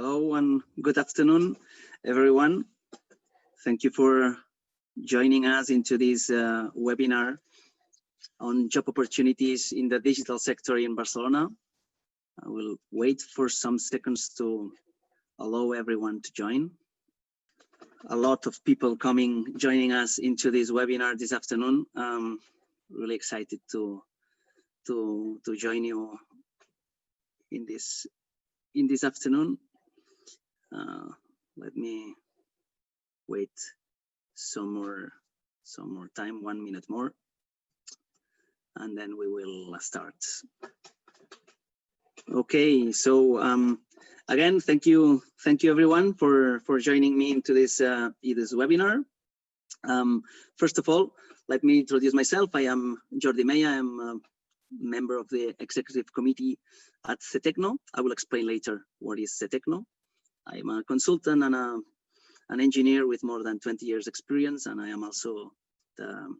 Hello and good afternoon, everyone. Thank you for joining us into this webinar on job opportunities in the digital sector in Barcelona. I will wait for some seconds to allow everyone to join. A lot of people joining us into this webinar this afternoon. Really excited to join you in this afternoon. Let me wait some more time, 1 minute more, and then we will start. Okay, so again, thank you everyone for joining me into this webinar. First of all, let me introduce myself. I am Jordi Meya. I am a member of the executive committee at CETECNO. I will explain later what is CETECNO. I'm a consultant and an engineer with more than 20 years experience, and I am also the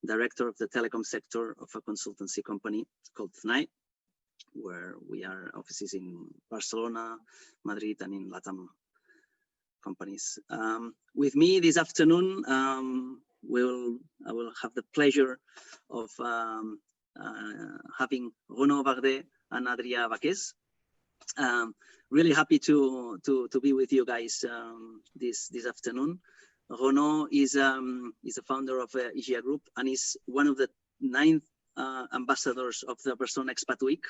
director of the telecom sector of a consultancy company called FNAI, where we are offices in Barcelona, Madrid, and in Latam companies. With me this afternoon, I will have the pleasure of having Renaud Bardet and Adrien Baqués. Really happy to be with you guys this afternoon. Renaud is a founder of IGA Group and is one of the 9 ambassadors of the Barcelona Expat Week.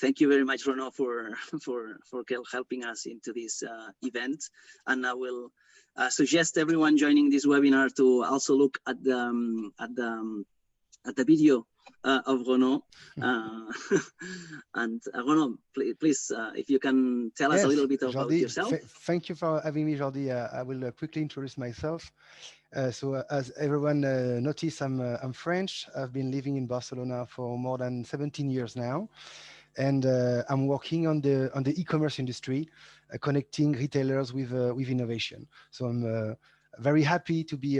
Thank you very much, Renaud, for helping us into this event. And I will suggest everyone joining this webinar to also look at the video of Renaud. And Renaud, please, if you can tell us a little bit about yourself. Thank you for having me, Jordi. I will quickly introduce myself. So as everyone noticed, I'm French. I've been living in Barcelona for more than 17 years now. And I'm working on the e-commerce industry, connecting retailers with innovation. So I'm very happy to be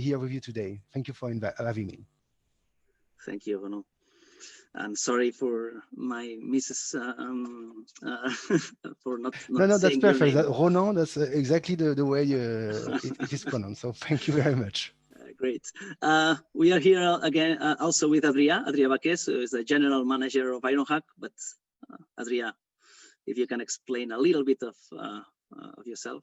here with you today. Thank you for having me. Thank you, Renaud. And sorry for my misses for not No, that's perfect. Renaud, that's exactly the way it is pronounced. So thank you very much. Great. We are here again also with Adrien Baqués, who is the general manager of Ironhack. But Adrien, if you can explain a little bit of yourself.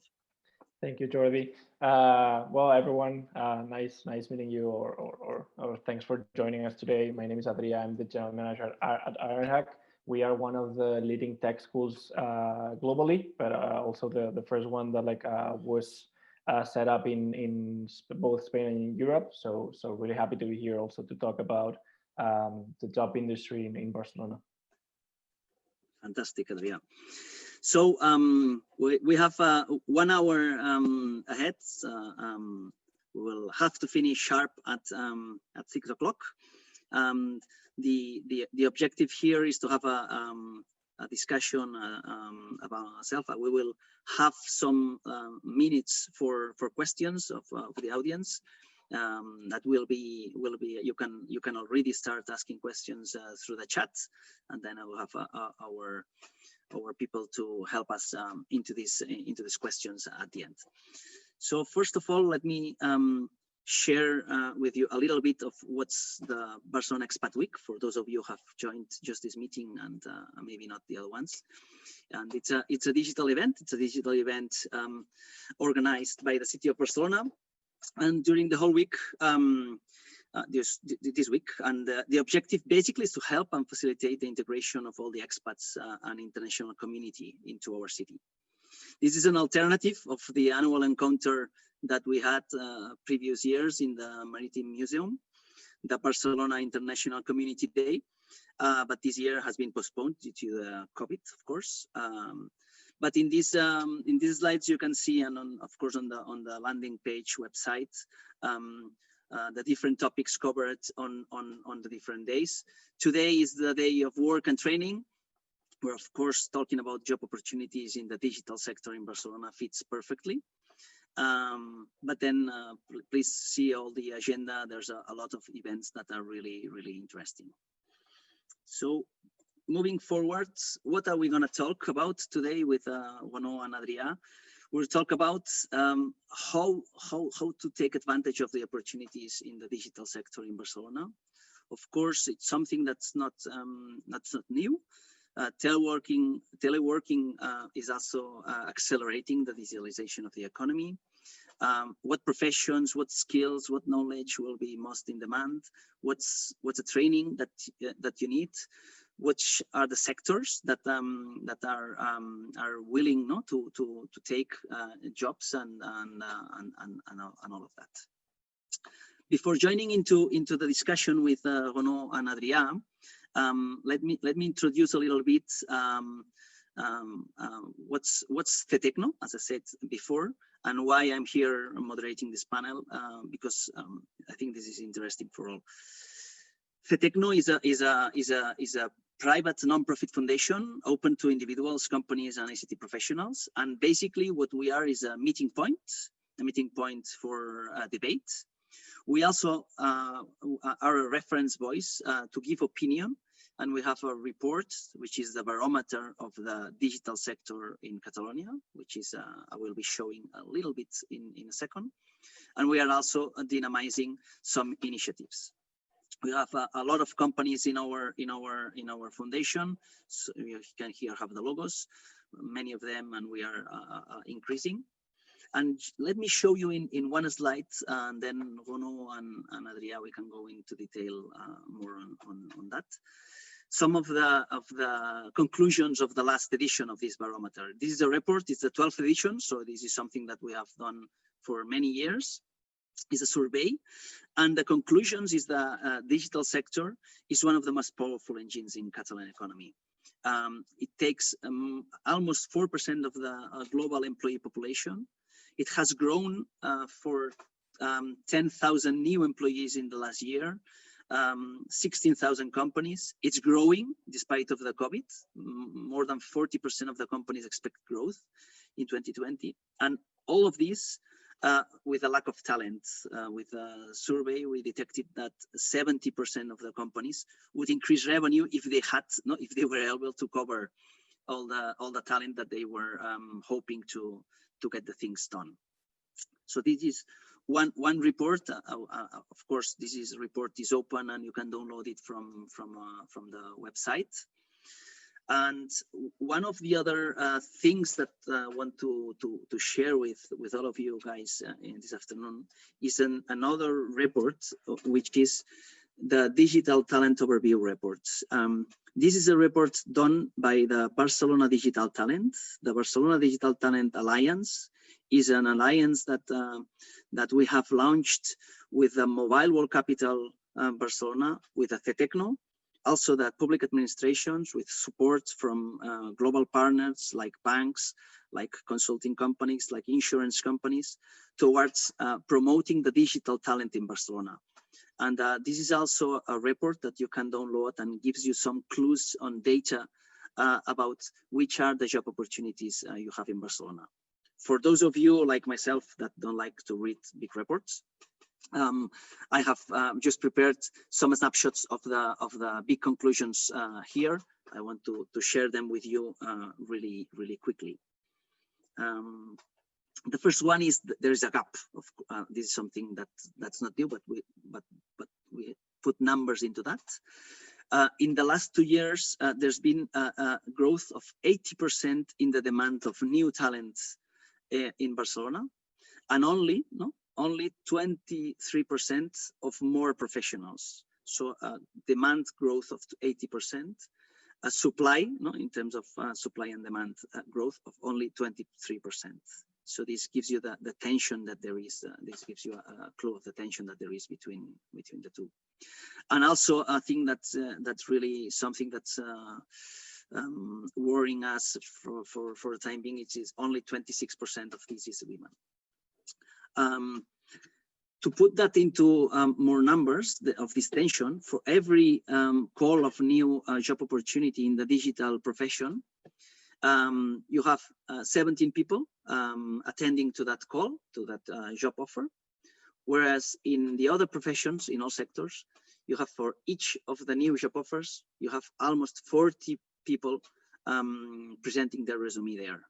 Thank you, Jordi. Well, everyone, nice meeting you, or thanks for joining us today. My name is Adrien. I'm the general manager at Ironhack. We are one of the leading tech schools globally, but also the first one that was set up in both Spain and in Europe. So really happy to be here also to talk about the job industry in Barcelona. Fantastic, Adrien. So we have 1 hour ahead. We will have to finish sharp at 6 o'clock. The objective here is to have a discussion about ourselves. We will have some minutes for questions of the audience. That will be you can already start asking questions through the chat, and then I will have our people to help us into these questions at the end. So first of all, let me share with you a little bit of what's the Barcelona Expat Week for those of you who have joined just this meeting and maybe not the other ones. And it's a digital event. It's a digital event organized by the city of Barcelona. And during the whole week, this week, and the objective basically is to help and facilitate the integration of all the expats and international community into our city. This is an alternative of the annual encounter that we had previous years in the Maritime Museum, the Barcelona International Community Day, but this year has been postponed due to the COVID, of course. But in these slides, you can see, and of course on the landing page website, the different topics covered on the different days. Today is the day of work and training. We're of course talking about job opportunities in the digital sector in Barcelona fits perfectly. But then please see all the agenda. There's a lot of events that are really, really interesting. So moving forward, what are we going to talk about today with Renaud and Adria? We'll talk about how to take advantage of the opportunities in the digital sector in Barcelona. Of course, it's something that's not new. Teleworking is also accelerating the digitalization of the economy. What professions, what skills, what knowledge will be most in demand? What's the training that you need? Which are the sectors that are willing to take jobs and all of that. Before joining into the discussion with Renaud and Adria, let me introduce a little bit what's FETECNO, as I said before, and why I'm here moderating this panel, because I think this is interesting for all. FETECNO is a private non-profit foundation open to individuals, companies, and ICT professionals. And basically what we are is a meeting point for debate. We also are a reference voice to give opinion. And we have a report, which is the Barometer of the digital sector in Catalonia, which is I will be showing a little bit in a second. And we are also dynamizing some initiatives. We have a lot of companies in our foundation. So you can here have the logos, many of them, and we are increasing. And let me show you in one slide, and then Renaud and Adria, we can go into detail more on that. Some of the conclusions of the last edition of this barometer. This is a report, it's the 12th edition, so this is something that we have done for many years. It's a survey, and the conclusions is the digital sector is one of the most powerful engines in Catalan economy. It takes almost 4% of the global employee population. It has grown for 10,000 new employees in the last year. 16,000 companies. It's growing despite of the COVID. More than 40% of the companies expect growth in 2020. And all of this with a lack of talent. With a survey, we detected that 70% of the companies would increase revenue if they were able to cover all the talent that they were hoping to get the things done. So this is one report. Of course, this report is open and you can download it from the website. And one of the other things that I want to share with all of you guys in this afternoon is another report, which is the Digital Talent Overview report. This is a report done by the Barcelona Digital Talent. The Barcelona Digital Talent Alliance is an alliance that we have launched with the Mobile World Capital Barcelona, with the FETECNO, also the public administrations with support from global partners like banks, like consulting companies, like insurance companies, towards promoting the digital talent in Barcelona. And this is also a report that you can download and gives you some clues on data about which are the job opportunities you have in Barcelona. For those of you like myself that don't like to read big reports, I have just prepared some snapshots of the big conclusions here. I want to share them with you really quickly. The first one is there is a gap. This is something that's not new, but we put numbers into that. In the last 2 years, there's been a growth of 80% in the demand of new talent in Barcelona, and only 23% of more professionals. So demand growth of 80%, supply, in terms of supply and demand growth of only 23%. So this gives you the tension that there is. This gives you a clue of the tension that there is between the two. And also, I think that's really something that's worrying us for the time being. It is only 26% of this is women. To put that into more numbers of this tension, for every call of new job opportunity in the digital profession, you have 17 people attending to that call, to that job offer. Whereas in the other professions, in all sectors, you have for each of the new job offers, you have almost 40 people presenting their resume there.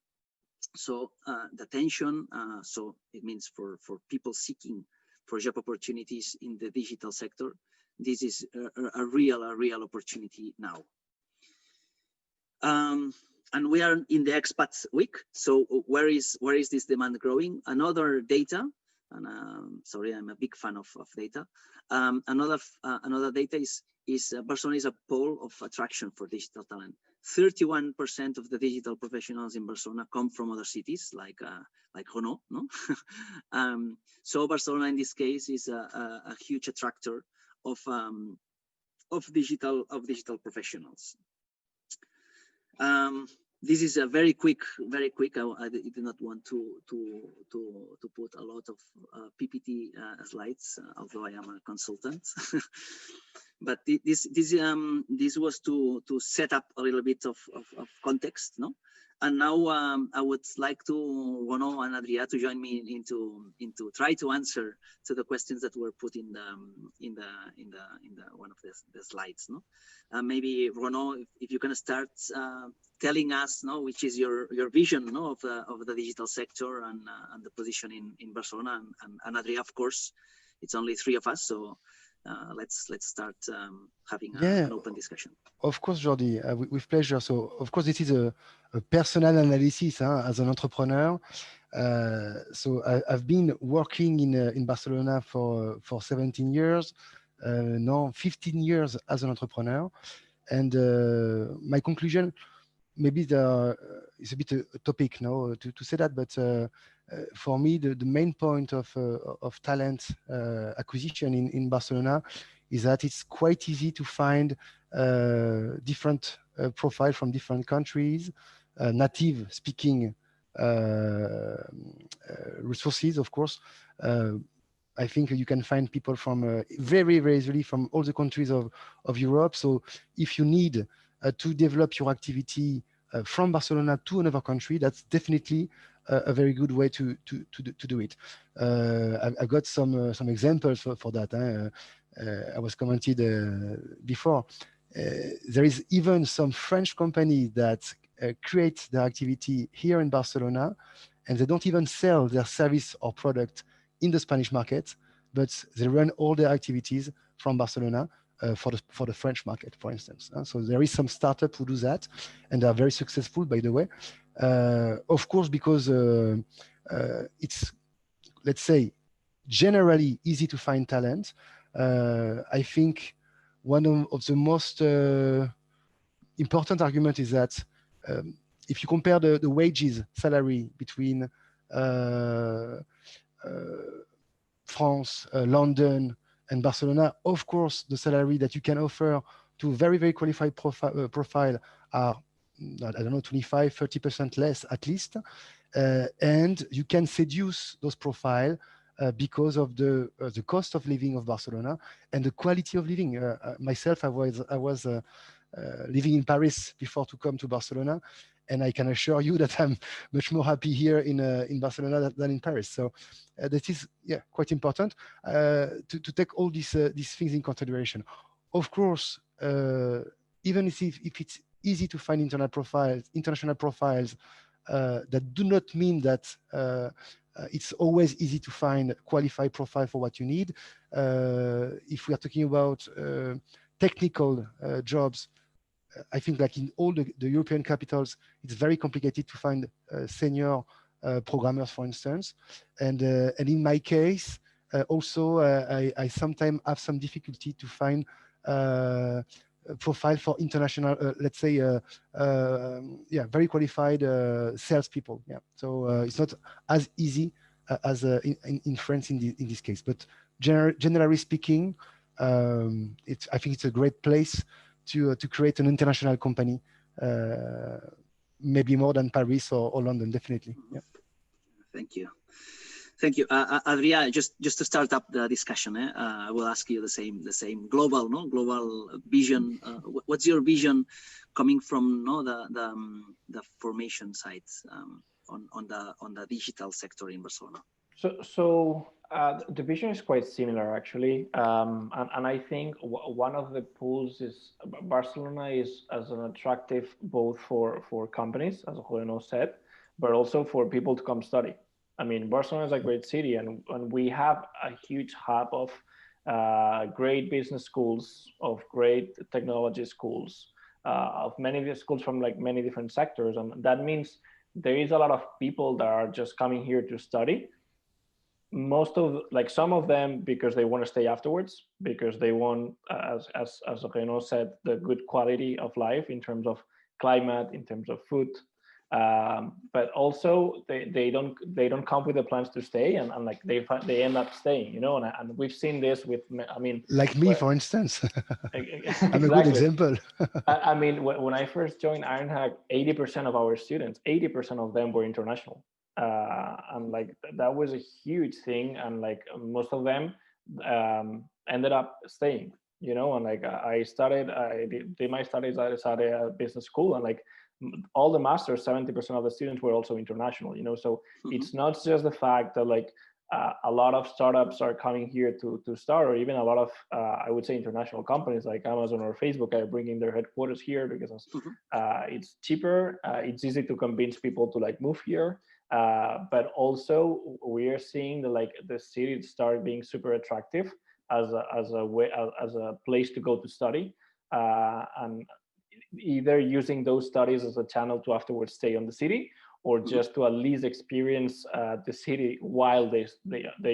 So the tension, so it means for people seeking for job opportunities in the digital sector, this is a real opportunity now. And we are in the expat week. So where is this demand growing? Another data, and sorry, I'm a big fan of data. Another data is Barcelona is a pole of attraction for digital talent. 31% of the digital professionals in Barcelona come from other cities like Renault, no? So Barcelona in this case is a huge attractor of digital professionals. This is a very quick. I do not want to put a lot of PPT slides, although I am a consultant. But this was to set up a little bit of context, no? And now I would like to Renaud and Adria to join me into try to answer to the questions that were put in the one of the slides, no? Maybe Renaud, if you can start telling us, no, which is your vision, no, of the digital sector and the position in Barcelona, and Adria, of course, it's only three of us, so. Let's start having an open discussion. Of course, Jordi, with pleasure. So, of course, this is a personal analysis as an entrepreneur. So, I've been working in Barcelona for 17 years, now 15 years as an entrepreneur. And my conclusion, maybe it's a bit a topic now to say that, but for me, the main point of talent acquisition in Barcelona is that it's quite easy to find different profiles from different countries, native speaking resources, of course. I think you can find people from very easily from all the countries of Europe. So if you need to develop your activity from Barcelona to another country, that's definitely a very good way to do it. I've got some examples for that. I was commented before. There is even some French company that create their activity here in Barcelona, and they don't even sell their service or product in the Spanish market, but they run all their activities from Barcelona for the French market, for instance. So there is some startup who do that, and they are very successful, by the way. Of course, because it's, let's say, generally easy to find talent. I think one of the most important argument is that if you compare the wages, salary between France, London, and Barcelona, of course, the salary that you can offer to very qualified profile are, I don't know, 25, 30% less at least. And you can seduce those profiles because of the cost of living of Barcelona and the quality of living. Myself, I was living in Paris before to come to Barcelona, and I can assure you that I'm much more happy here in Barcelona than in Paris. So that is quite important to take all these things in consideration. Of course, even if it's easy to find international profiles, that do not mean that it's always easy to find qualified profile for what you need. If we are talking about technical jobs, I think like in all the European capitals, it's very complicated to find senior programmers, for instance. And in my case, also, I sometimes have some difficulty to find profile for international, let's say, very qualified salespeople. Yeah, so it's not as easy as in France in this case. But generally speaking, I think it's a great place to create an international company, maybe more than Paris or London, definitely. Yeah. Thank you. Adria, just to start up the discussion, I will ask you the same global vision. What's your vision coming from the formation side on the digital sector in Barcelona? So The vision is quite similar, actually, and I think one of the pulls is Barcelona is as an attractive both for companies, as Juliano said, but also for people to come study. I mean, Barcelona is a great city, and we have a huge hub of great business schools, of great technology schools, of many schools from like many different sectors, and that means there is a lot of people that are just coming here to study. Most of like some of them because they want to stay afterwards, because they want as Reno said, the good quality of life in terms of climate, in terms of food, but also they don't come with the plans to stay, and like they end up staying, you know, and we've seen this with, I mean, like me, for instance. I'm a good exactly. example. I mean, when I first joined Ironhack, 80% of our students, 80% of them were international. And like that was a huge thing. And like most of them ended up staying, you know, and like I did my studies. I studied at business school, and like all the masters, 70% of the students were also international, you know. So it's not just the fact that like a lot of startups are coming here to start, or even a lot of I would say international companies like Amazon or Facebook are bringing their headquarters here because it's cheaper, it's easy to convince people to like move here, but also we are seeing the city start being super attractive as a place to go to study, and either using those studies as a channel to afterwards stay on the city, or just to at least experience the city while they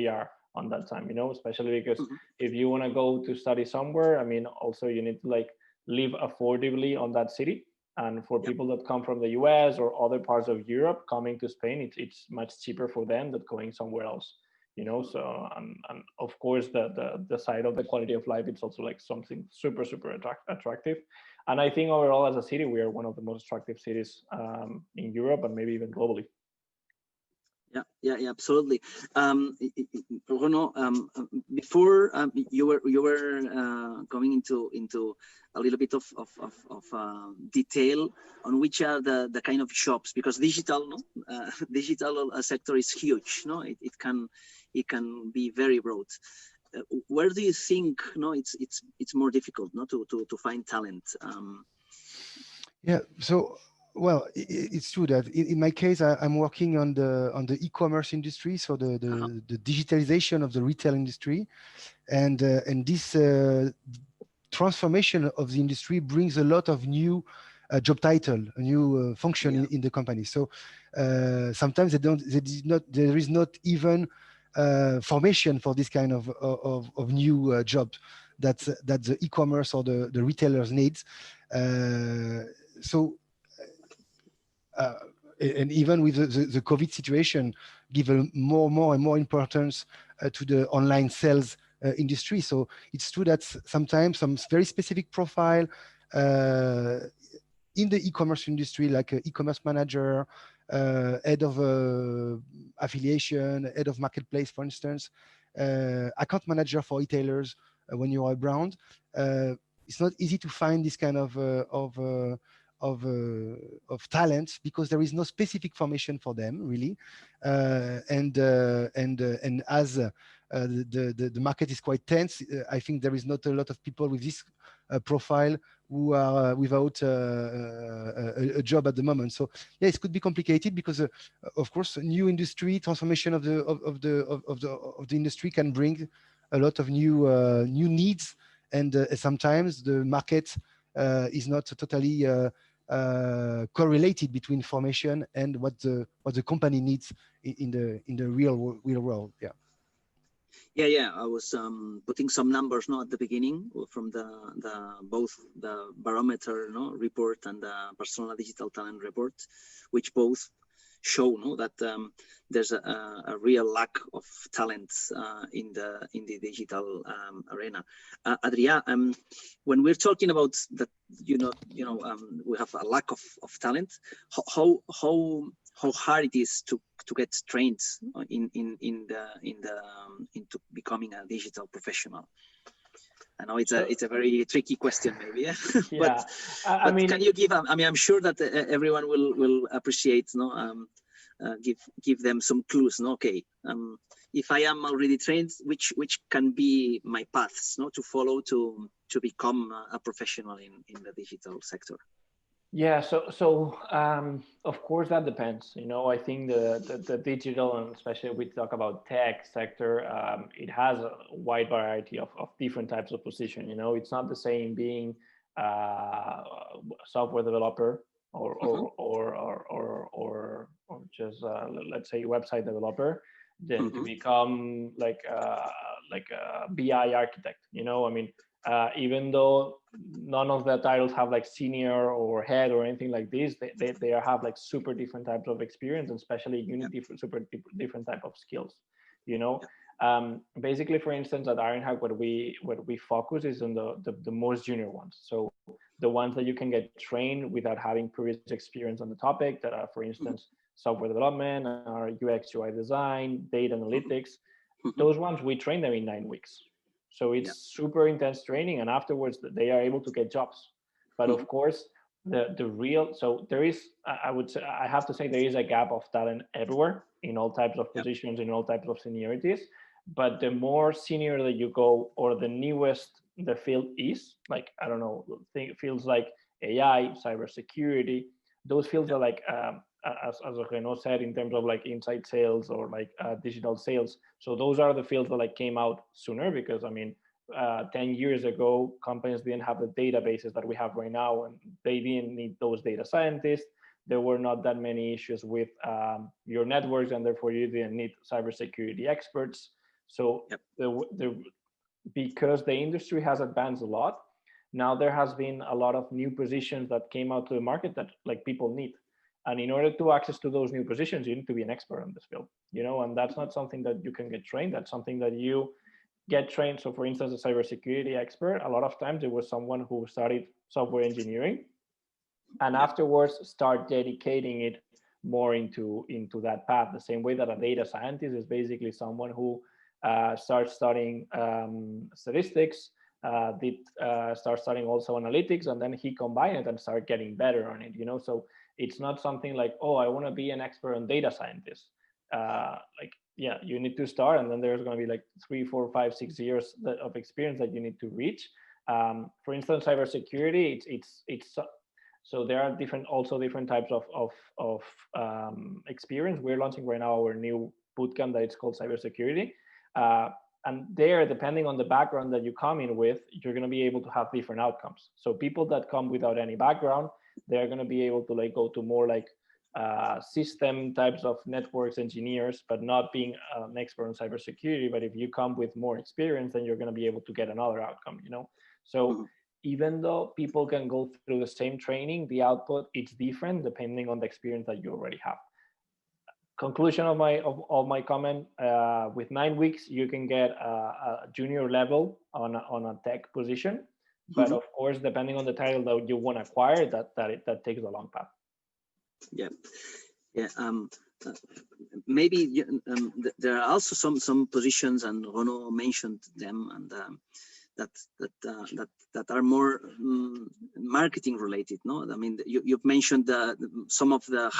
are on that time, you know, especially because if you want to go to study somewhere, I mean, also you need to like live affordably on that city. And for people that come from the US or other parts of Europe coming to Spain, it's much cheaper for them than going somewhere else, you know. So and of course the side of the quality of life, it's also like something super attractive. And I think overall as a city, we are one of the most attractive cities in Europe and maybe even globally. Yeah, absolutely. Bruno, before you were going into a little bit of detail on which are the kind of jobs, because digital sector is huge. No, it can be very broad. Where do you think it's more difficult to find talent? Yeah, so well, it's true that in my case, I'm working on the e-commerce industry, so the digitalization of the retail industry, and this transformation of the industry brings a lot of new job title, a new function in the company. So sometimes there is not even formation for this kind of new job that the e-commerce or the retailers needs. And even with the COVID situation, give more and more importance to the online sales industry. So it's true that sometimes some very specific profile in the e-commerce industry, like an e-commerce manager, head of affiliation, head of marketplace, for instance, account manager for retailers when you're a brand, it's not easy to find this kind of talents because there is no specific formation for them really, and as the market is quite tense, I think there is not a lot of people with this profile who are without a job at the moment. So yeah, it could be complicated because of course new industry transformation of the industry can bring a lot of new needs, and sometimes the market is not totally correlated between formation and what the company needs in the real world. Yeah. I was putting some numbers at the beginning from both the Barometer report and the Barcelona Digital Talent report, which both show that there's a real lack of talent in the digital arena. Adria, when we're talking about that, we have a lack of talent. How hard it is to get trained into becoming a digital professional? I know it's a very tricky question, maybe. Yeah. but can you give? I mean, I'm sure that everyone will appreciate. Give them some clues. Okay. if I am already trained, which can be my paths, no, to follow to become a professional in the digital sector? Yeah, of course that depends. You know, I think the digital, and especially we talk about tech sector, it has a wide variety of different types of position. You know, it's not the same being software developer or just let's say website developer than to become like a BI architect. You know, I mean, even though none of the titles have like senior or head or anything like this, they have like super different types of experience, and especially you need super different type of skills, you know. Basically, for instance, at Ironhack, what we focus is on the most junior ones. So the ones that you can get trained without having previous experience on the topic, that are, for instance, software development or UX UI design, data analytics. Those ones we train them in 9 weeks. So it's super intense training, and afterwards they are able to get jobs. But of course, the real, so there is, I would say, I have to say there is a gap of talent everywhere in all types of positions, in all types of seniorities. But the more senior that you go, or the newest the field is, like, I don't know, fields like AI, cybersecurity, those fields are like, as Renaud said, in terms of like inside sales or like digital sales. So those are the fields that like came out sooner, because I mean, 10 years ago, companies didn't have the databases that we have right now, and they didn't need those data scientists. There were not that many issues with your networks, and therefore you didn't need cybersecurity experts. So because the industry has advanced a lot, now there has been a lot of new positions that came out to the market that like people need. And in order to access to those new positions, you need to be an expert in this field, you know, and that's not something that you can get trained. That's something that you get trained. So for instance, a cybersecurity expert, a lot of times it was someone who studied software engineering and afterwards start dedicating it more into that path. The same way that a data scientist is basically someone who starts studying statistics, start studying also analytics, and then he combined it and start getting better on it, you know. So it's not something like, oh, I want to be an expert on data scientist. Like, yeah, you need to start, and then there's going to be like 3, 4, 5, 6 years of experience that you need to reach. For instance, cybersecurity, it's so there are different types of experience. We're launching right now our new bootcamp that it's called cybersecurity. And there, depending on the background that you come in with, you're going to be able to have different outcomes. So people that come without any background, they're going to be able to like go to more like system types of networks engineers, but not being an expert in cybersecurity. But if you come with more experience, then you're going to be able to get another outcome, you know. So even though people can go through the same training, the output it's different depending on the experience that you already have. Conclusion of my comment: with 9 weeks, you can get a junior level on a tech position, but of course, depending on the title that you want to acquire, that takes a long path. Maybe there are also some positions, and Renaud mentioned them, and that are more marketing related. No, I mean, you've mentioned some of the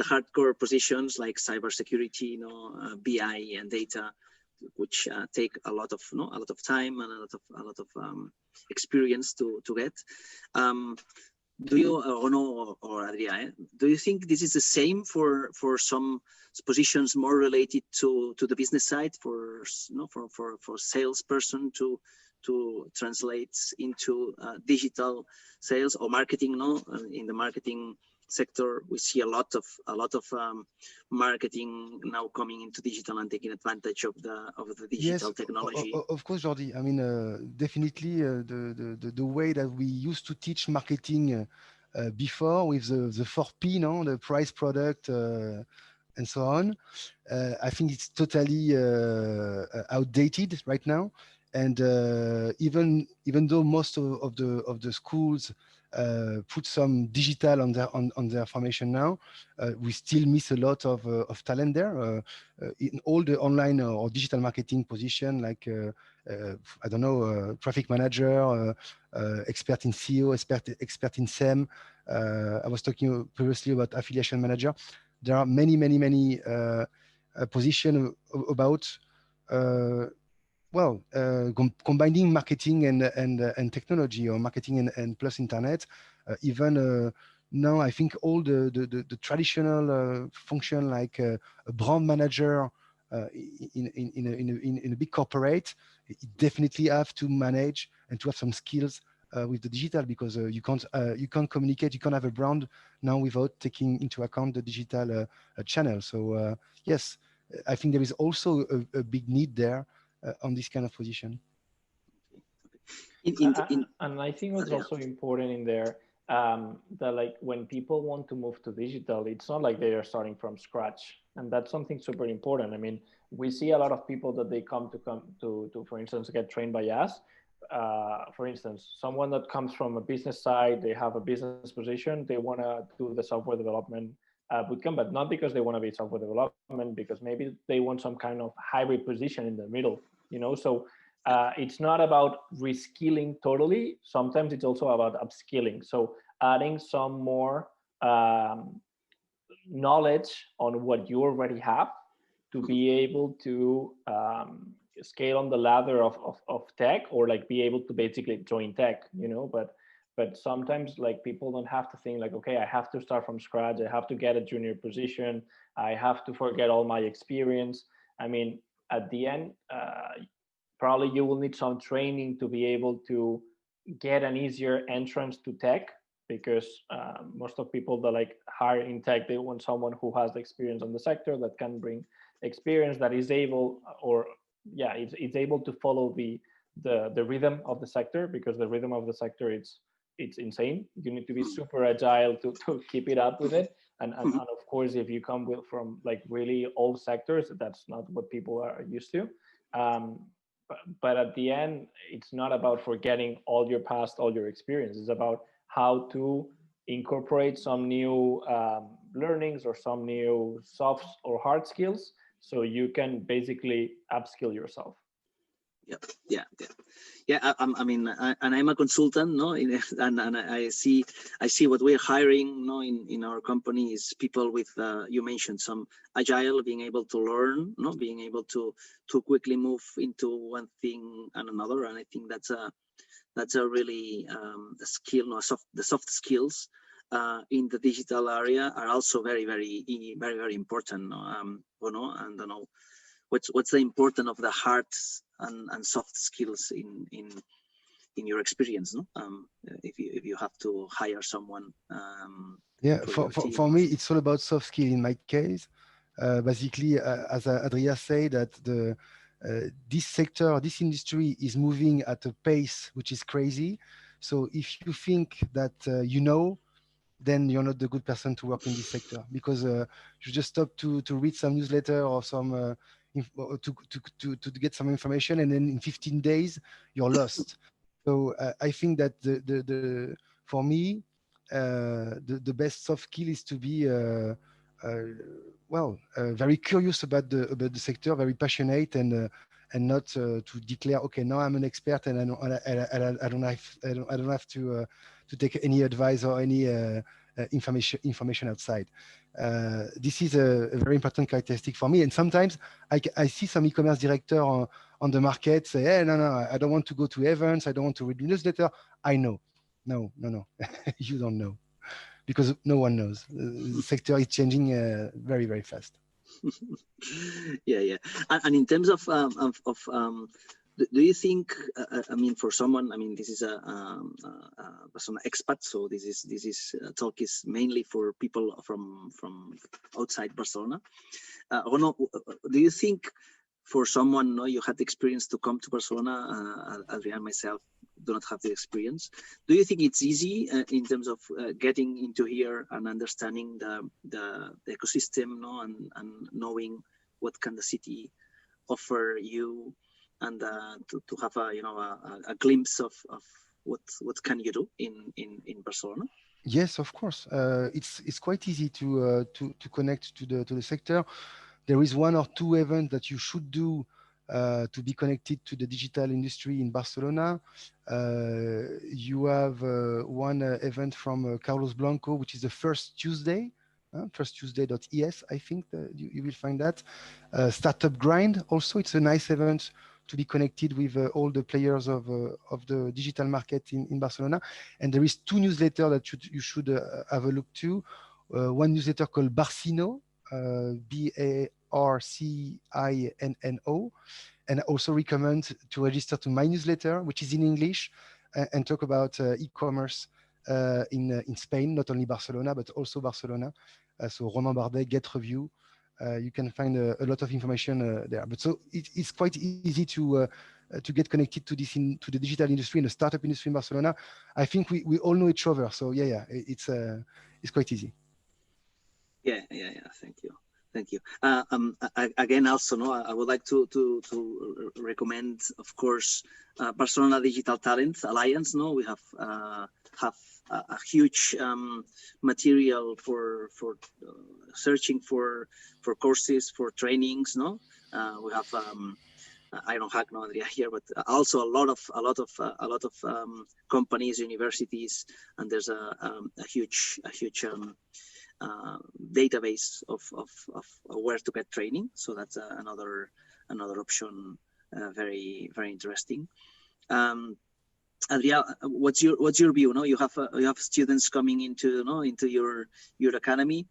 hardcore positions like cybersecurity, you know, BI and data, which take a lot of time and a lot of experience to get. Do you, Renaud or Adrien, do you think this is the same for some positions more related to the business side, for salesperson to translate into digital sales or marketing? No, in the marketing sector, we see a lot of marketing now coming into digital and taking advantage of the digital technology. Of course, Jordi. I mean, definitely the way that we used to teach marketing before, with the 4P, no, the price, product, and so on. I think it's totally outdated right now. And even though most of the schools put some digital on their formation now, we still miss a lot of talent there in all the online or digital marketing position, like I don't know, traffic manager, expert in SEO, expert in SEM. I was talking previously about affiliation manager. There are many position about combining marketing and technology, or marketing and plus internet. Even now, I think all the traditional function like a brand manager in a big corporate, you definitely have to manage and to have some skills with the digital, because you can't communicate, you can't have a brand now without taking into account the digital channel. So yes, I think there is also a big need there on this kind of position. And I think what's also important in there, that like when people want to move to digital, it's not like they are starting from scratch, and that's something super important. I mean, we see a lot of people that they come to for instance, get trained by us. For instance, someone that comes from a business side, they have a business position, they want to do the software development bootcamp, but not because they want to be software development, because maybe they want some kind of hybrid position in the middle, you know. So it's not about reskilling totally. Sometimes it's also about upskilling. So adding some more knowledge on what you already have to be able to scale on the ladder of tech, or like be able to basically join tech, you know. But sometimes like people don't have to think like, okay, I have to start from scratch, I have to get a junior position, I have to forget all my experience. I mean, at the end, probably you will need some training to be able to get an easier entrance to tech, because most of people that like hire in tech, they want someone who has the experience on the sector, that can bring experience, that is able, or yeah, it's able to follow the rhythm of the sector, because the rhythm of the sector, it's insane. You need to be super agile to keep it up with it. And of course, if you come from like really old sectors, that's not what people are used to. But at the end, it's not about forgetting all your past, all your experience. It's about how to incorporate some new learnings, or some new soft or hard skills, so you can basically upskill yourself. And I'm a consultant, no, and I see what we're hiring, no, in our company is people with you mentioned some agile, being able to learn, no, being able to quickly move into one thing and another, and I think that's a really a skill, no, the soft skills in the digital area are also very important, no? And I know what's the importance of the hard and soft skills in your experience, no? If you have to hire someone. For me, it's all about soft skill in my case. Basically, as Adria said, that this sector, this industry is moving at a pace which is crazy. So if you think that then you're not the good person to work in this sector, because you just stop to read some newsletter or some to get some information, and then in 15 days you're lost. So I think that for me the best soft skill is to be very curious about the sector, very passionate, and not to declare, okay, now I'm an expert and I don't have to take any advice or any information outside. This is a very important characteristic for me. And sometimes I see some e-commerce director on the market say, hey, no, I don't want to go to events, I don't want to read newsletter. I know. No. You don't know, because no one knows. The sector is changing very fast. Yeah. And in terms of do you think? I mean, for someone, I mean, this is a Barcelona expat, so this is talk is mainly for people from outside Barcelona. Do you think for someone, you had the experience to come to Barcelona? Adrian, myself, do not have the experience. Do you think it's easy in terms of getting into here and understanding the ecosystem, and knowing what can the city offer you, and to have a glimpse of what can you do in Barcelona? Yes, of course. It's quite easy to connect to the sector. There is one or two events that you should do to be connected to the digital industry in Barcelona. You have one event from Carlos Blanco, which is the first Tuesday firsttuesday.es, I think you will find that. Startup Grind, also, it's a nice event to be connected with all the players of the digital market in Barcelona. And there is 2 newsletters that you should have a look to. One newsletter called Barcino, Barcino, and I also recommend to register to my newsletter, which is in English, and talk about e-commerce in Spain, not only Barcelona, but also Barcelona. So Romain Bardet, Get Review. You can find a lot of information there. But so it's quite easy to get connected to to the digital industry and the startup industry in Barcelona. I think we all know each other. So yeah, it's quite easy. Yeah. Thank you. Again, also, no, I would like to recommend, of course, Barcelona Digital Talent Alliance. No, we have a huge material for searching for courses, for trainings. No, we have. I don't have no idea here, but also a lot of companies, universities, and there's a huge database of where to get training. So that's another option, very interesting. Adria, what's your view? No, you have students coming into your academy.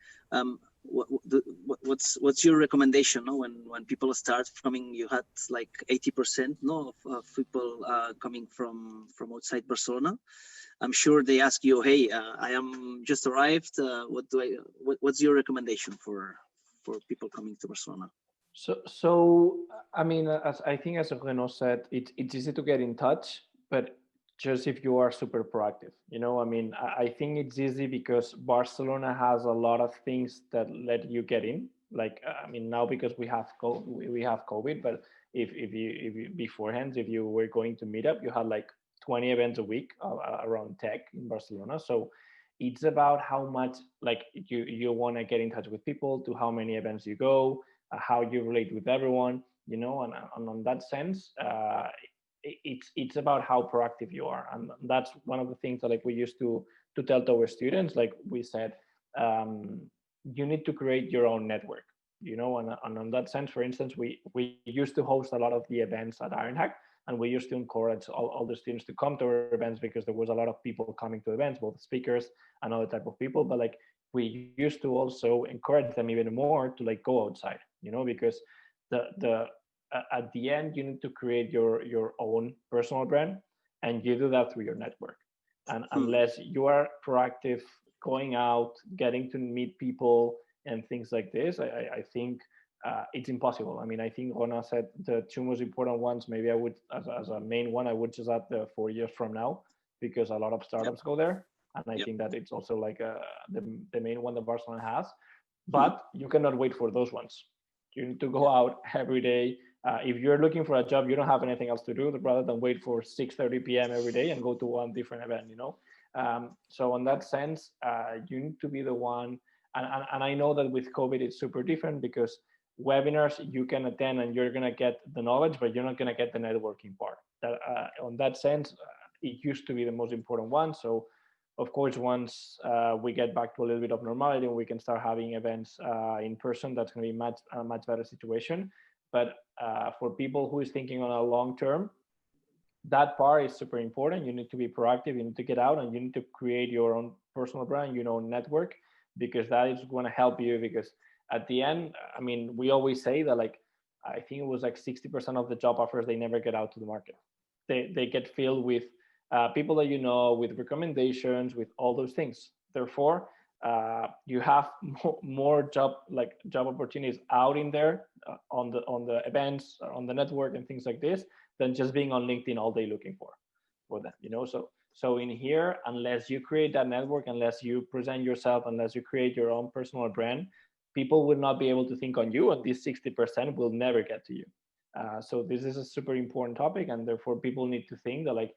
What's your recommendation? No, when people start coming, you had like 80% of people coming from outside Barcelona. I'm sure they ask you, hey, I am just arrived. What's your recommendation for people coming to Barcelona? So I mean, as I think, as Renaud said, it's easy to get in touch, but just if you are super proactive, I mean, I think it's easy because Barcelona has a lot of things that let you get in. Like, I mean, now because we have COVID, but if you beforehand, if you were going to meet up, you had like 20 events a week around tech in Barcelona. So it's about how much like you want to get in touch with people, to how many events you go, how you relate with everyone, and on that sense, it's about how proactive you are. And that's one of the things that like we used to tell to our students. Like we said, you need to create your own network, and on that sense, for instance, we used to host a lot of the events at Ironhack, and we used to encourage all the students to come to our events because there was a lot of people coming to events, both speakers and other type of people. But like we used to also encourage them even more to like go outside, because at the end you need to create your own personal brand, and you do that through your network. And unless you are proactive, going out, getting to meet people and things like this, I think it's impossible. I mean, I think Rona said the 2 most important ones. Maybe I would, as a main one, I would just add the 4 years from now, because a lot of startups go there. And I think that it's also like the main one that Barcelona has. But you cannot wait for those ones. You need to go out every day. If you're looking for a job, you don't have anything else to do rather than wait for 6:30 p.m. every day and go to one different event, So in that sense, you need to be the one. And I know that with COVID, it's super different because webinars you can attend and you're going to get the knowledge, but you're not going to get the networking part. On that sense, it used to be the most important one. So of course, once we get back to a little bit of normality and we can start having events in person, that's going to be a much better situation. But for people who is thinking on a long term, that part is super important. You need to be proactive, you need to get out, and you need to create your own personal brand, your own network, because that is going to help you. Because at the end, I mean, we always say that, like, I think it was like 60% of the job offers, they never get out to the market. They get filled with people that with recommendations, with all those things. Therefore, you have more job opportunities out in there on the events, on the network, and things like this, than just being on LinkedIn all day looking for them. So in here, unless you create that network, unless you present yourself, unless you create your own personal brand, people will not be able to think on you, and this 60% will never get to you. So this is a super important topic, and therefore people need to think that like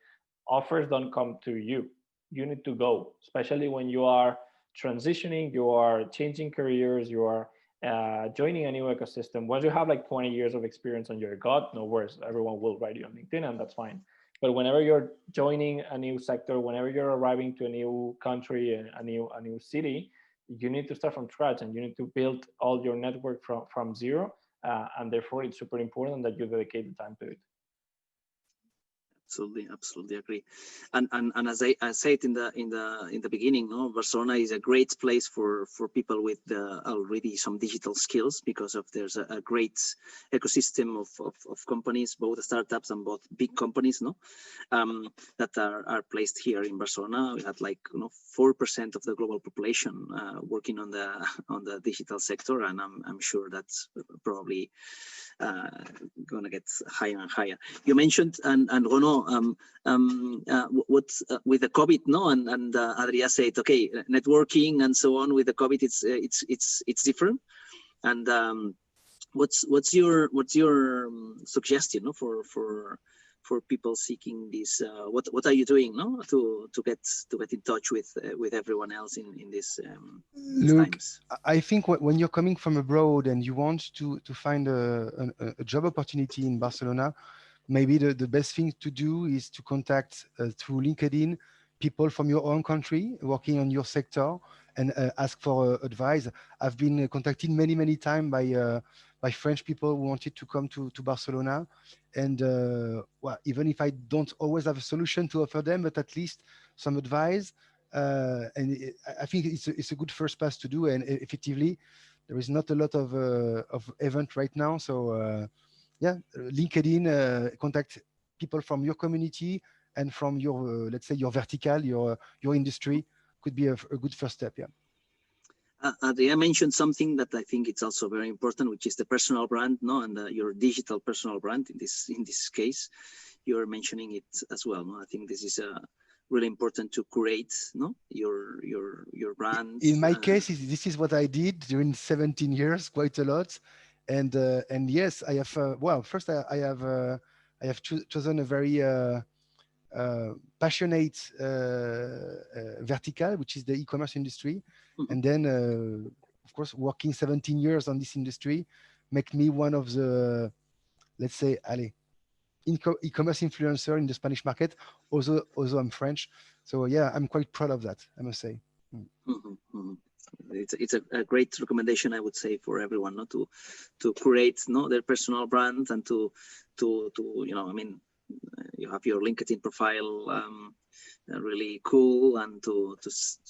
offers don't come to you. You need to go, especially when you are transitioning, you are changing careers, you are joining a new ecosystem. Once you have like 20 years of experience on your gut, no worries, everyone will write you on LinkedIn, and that's fine. But whenever you're joining a new sector, whenever you're arriving to a new country, a new city, you need to start from scratch, and you need to build all your network from zero. And therefore, it's super important that you dedicate the time to it. Absolutely agree. And as I said in the beginning, no, Barcelona is a great place for people with already some digital skills, because of there's a great ecosystem of companies, both startups and both big companies, no, that are placed here in Barcelona. We had 4% of the global population working on the digital sector, and I'm sure that's probably gonna get higher and higher. You mentioned and Renaud, what with the COVID, no, and Adria said, okay, networking and so on with the COVID, it's different. And what's your suggestion, no, for people seeking this? What are you doing, no, to get in touch with everyone else in this Look, times? I think when you're coming from abroad and you want to find a job opportunity in Barcelona, maybe the best thing to do is to contact through LinkedIn people from your own country working on your sector, and ask for advice. I've been contacted many times by French people who wanted to come to Barcelona, and well, even if I don't always have a solution to offer them, but at least some advice. And I think it's a good first pass to do, and effectively there is not a lot of event right now, so yeah, LinkedIn, contact people from your community and from your let's say your vertical, your industry, could be a good first step. Yeah. Adria mentioned something that I think it's also very important, which is the personal brand, no, and your digital personal brand. In this case, you're mentioning it as well. No? I think this is really important to create, no, your brand. In my case, this is what I did during 17 years, quite a lot, and yes, I have. Well, first I have chosen a very passionate vertical, which is the e-commerce industry. Mm-hmm. And then, of course, working 17 years on this industry make me one of the, let's say, e-commerce influencer in the Spanish market. Also I'm French. So yeah, I'm quite proud of that, I must say. Mm-hmm. Mm-hmm. It's a great recommendation, I would say, for everyone, not to create, no, their personal brand, and to you know, I mean, you have your LinkedIn profile really cool, and to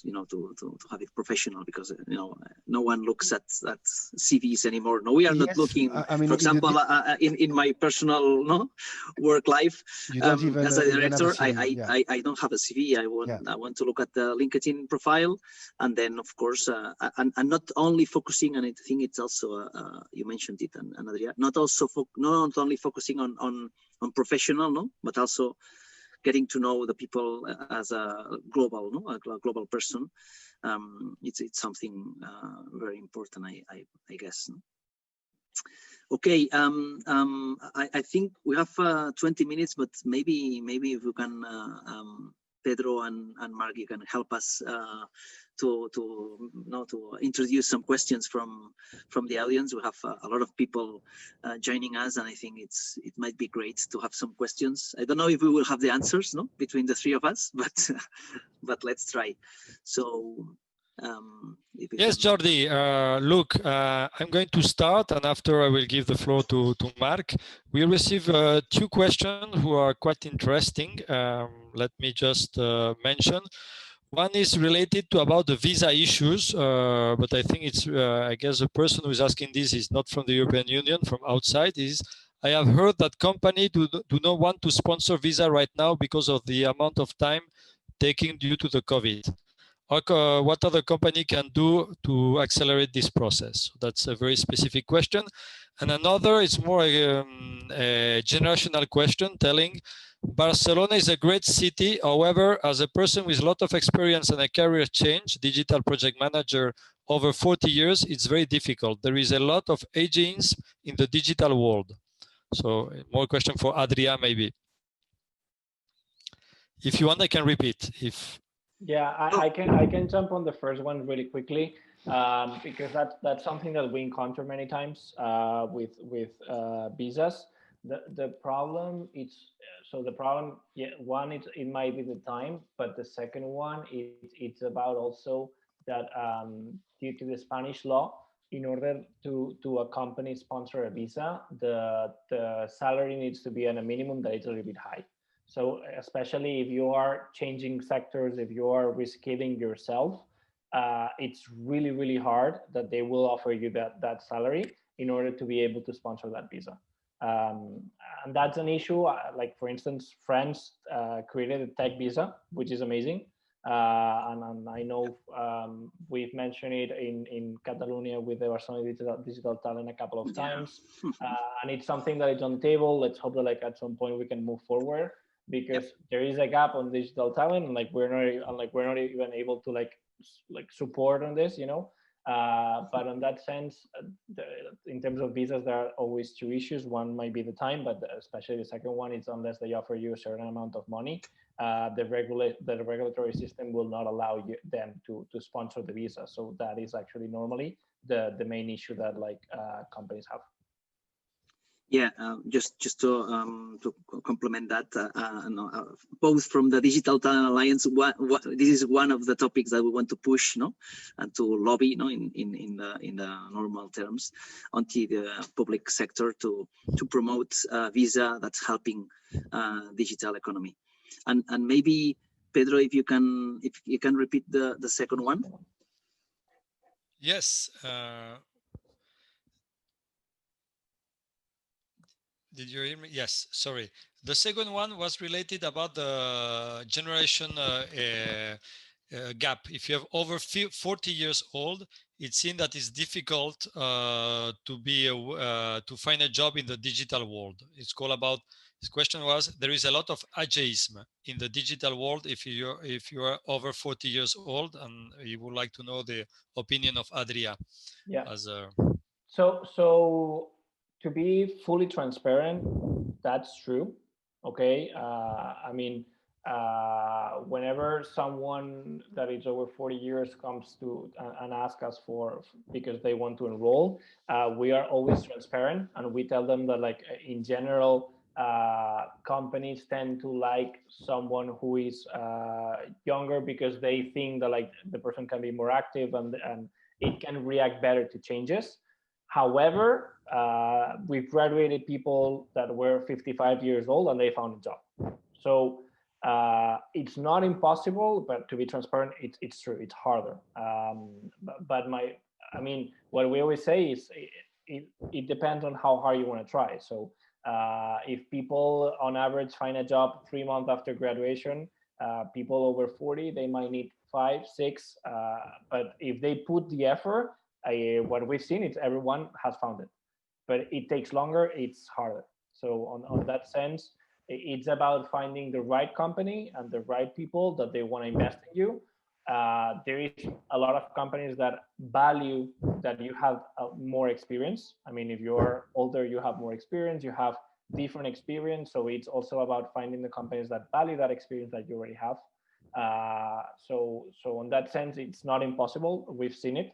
you know, to have it professional, because you know, no one looks at CVs anymore. No, we are not looking. I mean, for example, in my personal work life, you don't even, as a director, I don't have a CV. I want to look at the LinkedIn profile, and then of course, and not only focusing, and I think it's also you mentioned it, and Adria, not only focusing on professional, no, but also getting to know the people as a global, a global person. It's something very important, I guess. Okay, I think we have 20 minutes, but maybe if we can, Pedro and Mark, you can help us to introduce some questions from the audience. We have a lot of people joining us, and I think it might be great to have some questions. I don't know if we will have the answers, between the three of us, but let's try. So. Yes, Jordi, look, I'm going to start, and after I will give the floor to Mark. We receive two questions who are quite interesting. Let me just mention. One is related to about the visa issues, but I think it's, I guess the person who is asking this is not from the European Union, from outside. I have heard that companies do not want to sponsor visa right now because of the amount of time taken due to the COVID. What other company can do to accelerate this process? That's a very specific question. And another is more a generational question, telling Barcelona is a great city. However, as a person with a lot of experience and a career change, digital project manager over 40 years, it's very difficult. There is a lot of agents in the digital world. So more question for Adria, maybe. If you want, I can repeat. Yeah, I can jump on the first one really quickly, because that's something that we encounter many times with visas. The problem one, it might be the time, but the second one it's about also that due to the Spanish law, in order to a company sponsor a visa, the salary needs to be at a minimum that is a little bit high. So especially if you are changing sectors, if you are reskilling yourself, it's really, really hard that they will offer you that salary in order to be able to sponsor that visa. And that's an issue. Like for instance, France created a tech visa, which is amazing. And I know we've mentioned it in Catalonia with the Barcelona digital talent a couple of times, and it's something that is on the table. Let's hope that like at some point we can move forward, because there is a gap on digital talent, and like we're not even able to like support on this, you know. But in that sense, in terms of visas, there are always two issues. One might be the time, but especially the second one is unless they offer you a certain amount of money, the regulatory system will not allow them to sponsor the visa. So that is actually normally the main issue that like companies have. Yeah, just to complement that, both from the Digital Talent Alliance, this is one of the topics that we want to push, no, and to lobby, no, in the normal terms, onto the public sector to promote visa that's helping digital economy, and maybe Pedro, if you can repeat the second one. Yes. Did you hear me? Yes, sorry. The second one was related about the generation gap. If you have over 40 years old, it seems that it's difficult to find a job in the digital world. It's called about. His question was: there is a lot of ageism in the digital world if you are over 40 years old, and he would like to know the opinion of Adria. Yeah. As a... So to be fully transparent, that's true. Okay. I mean, whenever someone that is over 40 years comes to and asks us because they want to enroll, we are always transparent, and we tell them that like in general, companies tend to like someone who is younger, because they think that like the person can be more active and it can react better to changes. However, we've graduated people that were 55 years old and they found a job. So it's not impossible, but to be transparent, it's true. It's harder. What we always say is it depends on how hard you want to try. So if people on average find a job 3 months after graduation, people over 40, they might need 5, 6. But if they put the effort, what we've seen is everyone has found it, but it takes longer, it's harder. So on that sense, it's about finding the right company and the right people that they want to invest in you. There is a lot of companies that value that you have more experience. I mean, if you're older, you have more experience, you have different experience. So it's also about finding the companies that value that experience that you already have. So in that sense, it's not impossible. We've seen it.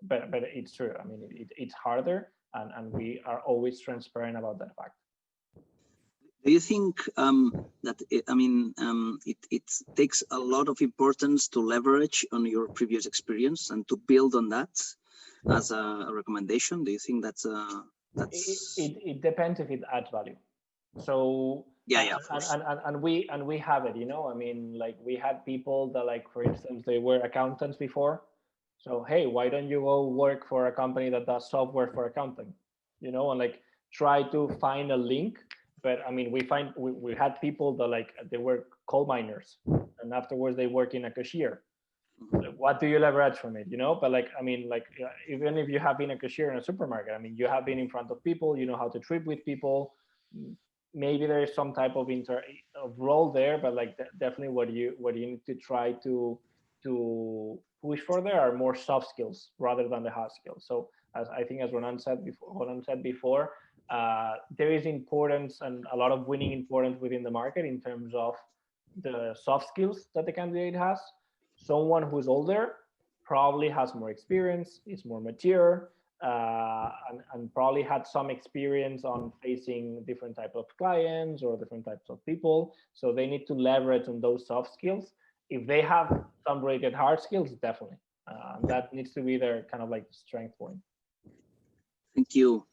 But it's true. I mean, it's harder, and we are always transparent about that fact. Do you think that it takes a lot of importance to leverage on your previous experience and to build on that as a recommendation? Do you think that's It depends if it adds value. So yeah, of course. And we have it, you know. I mean, like we had people that, like, for instance, they were accountants before. So, hey, why don't you go work for a company that does software for accounting, you know, and like try to find a link. But I mean, we had people that like they were coal miners, and afterwards they work in a cashier. What do you leverage from it, you know? But like, I mean, like even if you have been a cashier in a supermarket, I mean, you have been in front of people, you know how to treat with people. Maybe there is some type of role there, but like definitely what you need to try to push for there are more soft skills rather than the hard skills. So as I think as Ronan said before, there is importance and a lot of winning importance within the market in terms of the soft skills that the candidate has. Someone who's older probably has more experience, is more mature, and probably had some experience on facing different types of clients or different types of people. So they need to leverage on those soft skills. If they have some rated hard skills, definitely. That needs to be their kind of like strength point. Thank you.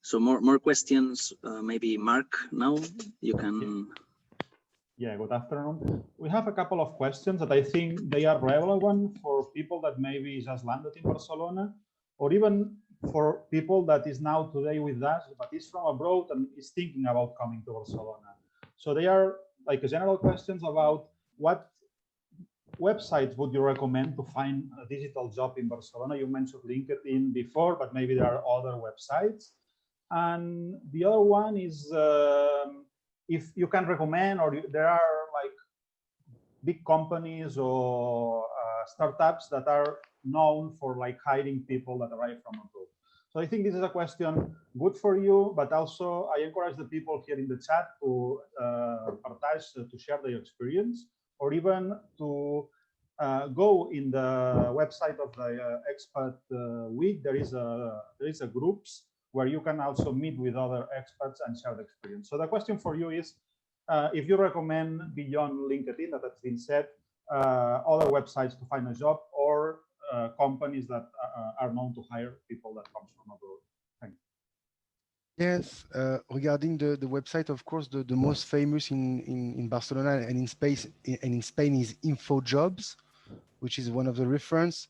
So more questions. Maybe Mark, now you can. Yeah, good afternoon. We have a couple of questions that I think they are relevant for people that maybe just landed in Barcelona, or even for people that is now today with us, but is from abroad and is thinking about coming to Barcelona. So they are like general questions about what websites would you recommend to find a digital job in Barcelona? You mentioned LinkedIn before, but maybe there are other websites. And the other one is if you can recommend, or there are like big companies or startups that are known for like hiring people that arrive from abroad. So I think this is a question good for you, but also I encourage the people here in the chat to partage, to share their experience, or even to go in the website of the Expat Week. There is a groups where you can also meet with other expats and share the experience. So the question for you is, if you recommend beyond LinkedIn, that has been said, other websites to find a job, or companies that are known to hire people that comes from abroad. Thank you. Yes, regarding the website, of course, the most famous in Barcelona and in Spain is InfoJobs, which is one of the reference.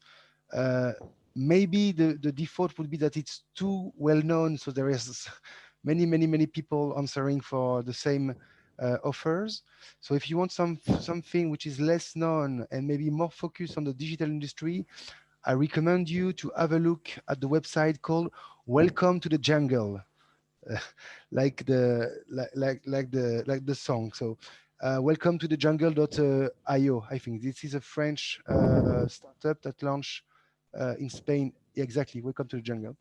Maybe the default would be that it's too well known, so there is many people answering for the same offers. So if you want something which is less known and maybe more focused on the digital industry, I recommend you to have a look at the website called Welcome to the Jungle, like the song. So welcome to the jungle.io. I think this is a French startup that launched in Spain. Exactly, Welcome to the Jungle.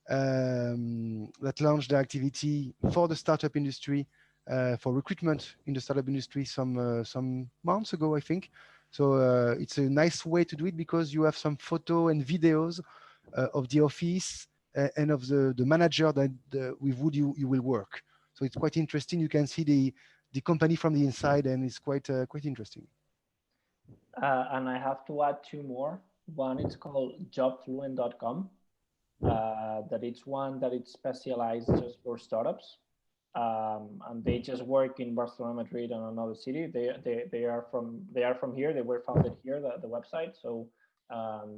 That launched the activity for the startup industry, for recruitment in the startup industry some months ago, I think. So it's a nice way to do it because you have some photo and videos of the office and of the manager that with who you will work. So it's quite interesting. You can see the company from the inside, and it's quite interesting. And I have to add two more. One is called Jobfluent.com. That it's one that it's specialized just for startups, and they just work in Barcelona, Madrid, and another city. They are from here. They were founded here. The website. So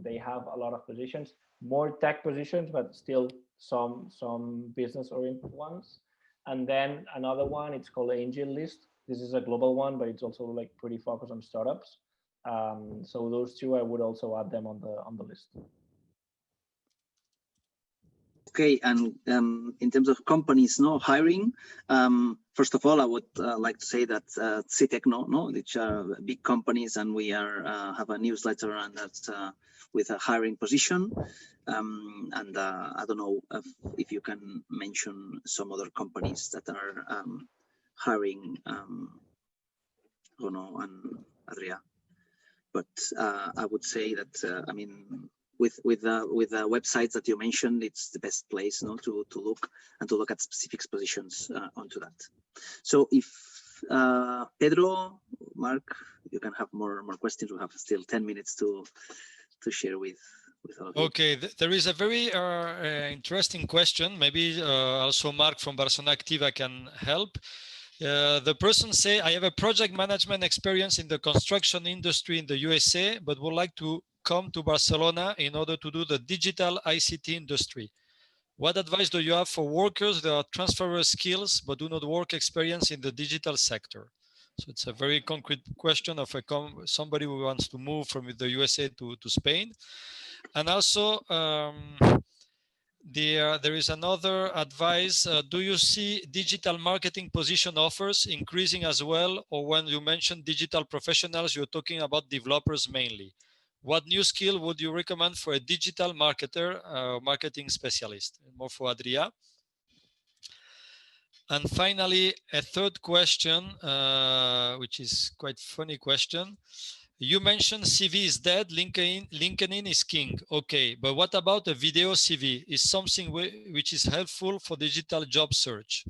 they have a lot of positions, more tech positions, but still some business oriented ones. And then another one, it's called Angel List. This is a global one, but it's also like pretty focused on startups. So those two, I would also add them on the list. Okay, and in terms of companies hiring, first of all, I would like to say that CITEC, which are big companies, and we have a newsletter, and that's with a hiring position. And I don't know if you can mention some other companies that are hiring, and Adria. But I would say that I mean, with the websites that you mentioned, it's the best place to look at specific positions onto that. So if Pedro, Mark, you can have more questions. We have still 10 minutes to share with all of you. Okay, there is a very interesting question. Maybe also Mark from Barcelona Activa can help. The person say, I have a project management experience in the construction industry in the USA, but would like to come to Barcelona in order to do the digital ICT industry. What advice do you have for workers that are transferable skills but do not work experience in the digital sector? So it's a very concrete question of somebody who wants to move from the USA to Spain. And also, there is another advice. Do you see digital marketing position offers increasing as well? Or when you mention digital professionals, you're talking about developers mainly. What new skill would you recommend for a digital marketer, marketing specialist? More for Adria. And finally, a third question, which is quite funny question. You mentioned CV is dead, LinkedIn is king. Okay, but what about a video CV? Is something which is helpful for digital job search?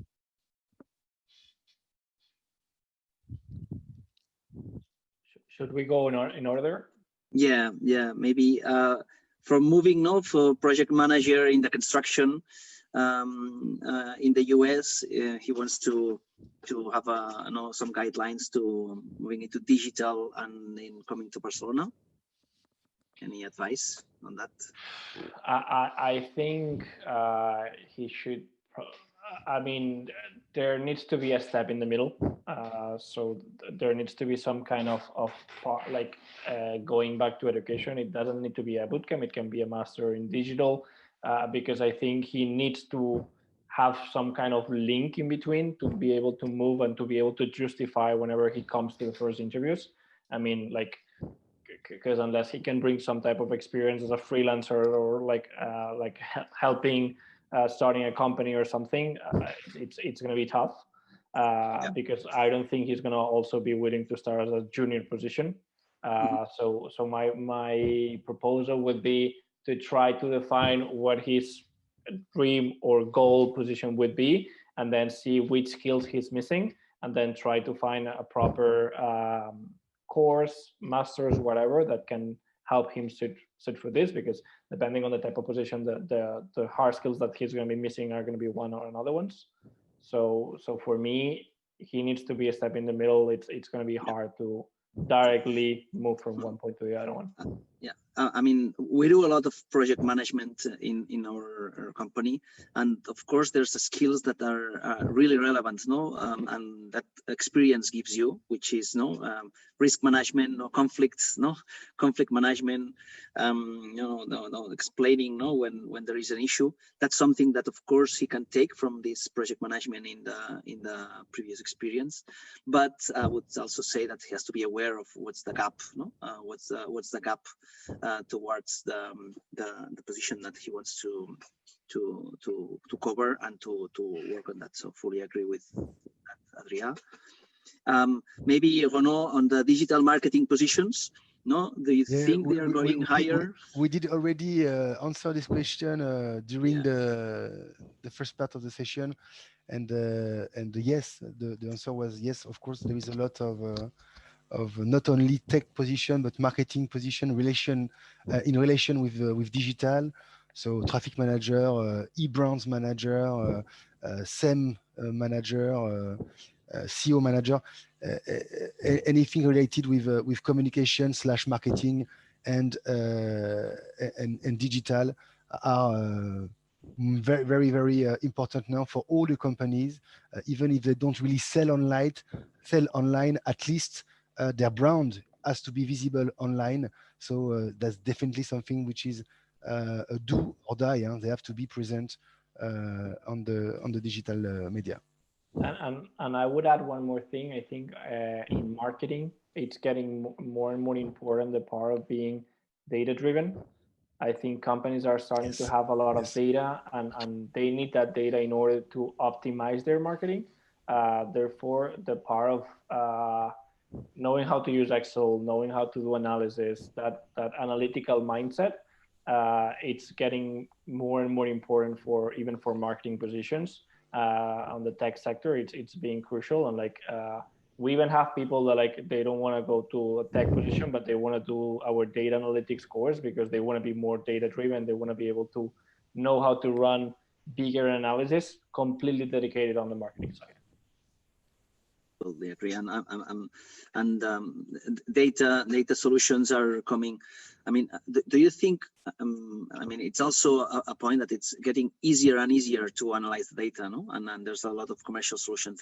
Should we go in order? Yeah, maybe from moving now for project manager in the construction in the US, he wants to have some guidelines to moving into digital and in coming to Barcelona. Any advice on that? I think he should. I mean, there needs to be a step in the middle. So there needs to be some kind of like going back to education. It doesn't need to be a bootcamp. It can be a master in digital, because I think he needs to have some kind of link in between to be able to move and to be able to justify whenever he comes to the first interviews. I mean, like, because unless he can bring some type of experience as a freelancer or like helping starting a company or something, it's going to be tough, because I don't think he's going to also be willing to start as a junior position. So my proposal would be to try to define what his dream or goal position would be, and then see which skills he's missing, and then try to find a proper course, masters, whatever, that can help him sit for this, because depending on the type of position, the hard skills that he's going to be missing are going to be one or another ones. So for me, he needs to be a step in the middle. It's going to be hard to directly move from one point to the other one. Yeah, I mean, we do a lot of project management in our company, and of course, there's the skills that are really relevant, and that experience gives you, which is risk management, conflicts, conflict management, explaining, when there is an issue. That's something that, of course, he can take from this project management in the previous experience. But I would also say that he has to be aware of what's the gap, what's the gap towards the position that he wants to cover and to work on that. So fully agree with that, Adria. Maybe Renaud, on the digital marketing positions, do you think they are going higher? We did already answer this question during the first part of the session, and yes, the answer was yes. Of course, there is a lot of not only tech position but marketing position in relation with digital. So traffic manager, e-brands manager, SEM manager, SEO manager, anything related with communication / marketing and digital are very, very, very important now for all the companies, even if they don't really sell online, at least their brand has to be visible online. So that's definitely something which is a do or die. They have to be present on the digital media. And I would add one more thing. I think in marketing, it's getting more and more important, the part of being data driven. I think companies are starting to have a lot of data, and they need that data in order to optimize their marketing. Therefore, the part of knowing how to use Excel, knowing how to do analysis, that analytical mindset, it's getting more and more important even for marketing positions. On the tech sector, it's being crucial. And we even have people that they don't want to go to a tech position, but they want to do our data analytics course because they want to be more data driven. They want to be able to know how to run bigger analysis, completely dedicated on the marketing side. Totally agree. And data solutions are coming. I mean, do you think? I mean, it's also a point that it's getting easier and easier to analyze the data, no? And there's a lot of commercial solutions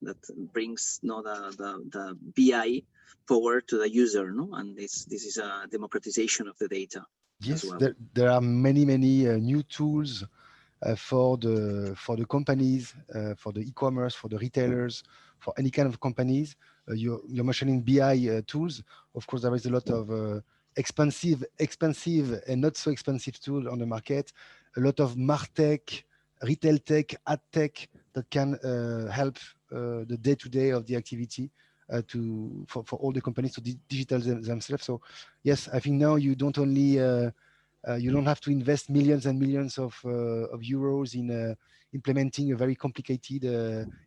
that brings the BI power to the user, no? And this is a democratization of the data. Yes, as well. There are many new tools for the companies, for the e-commerce, for the retailers, for any kind of companies. You're mentioning BI tools. Of course, there is a lot of expensive and not so expensive tools on the market. A lot of martech, retail tech, ad tech that can help the day-to-day of the activity for all the companies to digital themselves. So yes, I think now you don't only you don't have to invest millions and millions of euros in implementing a very complicated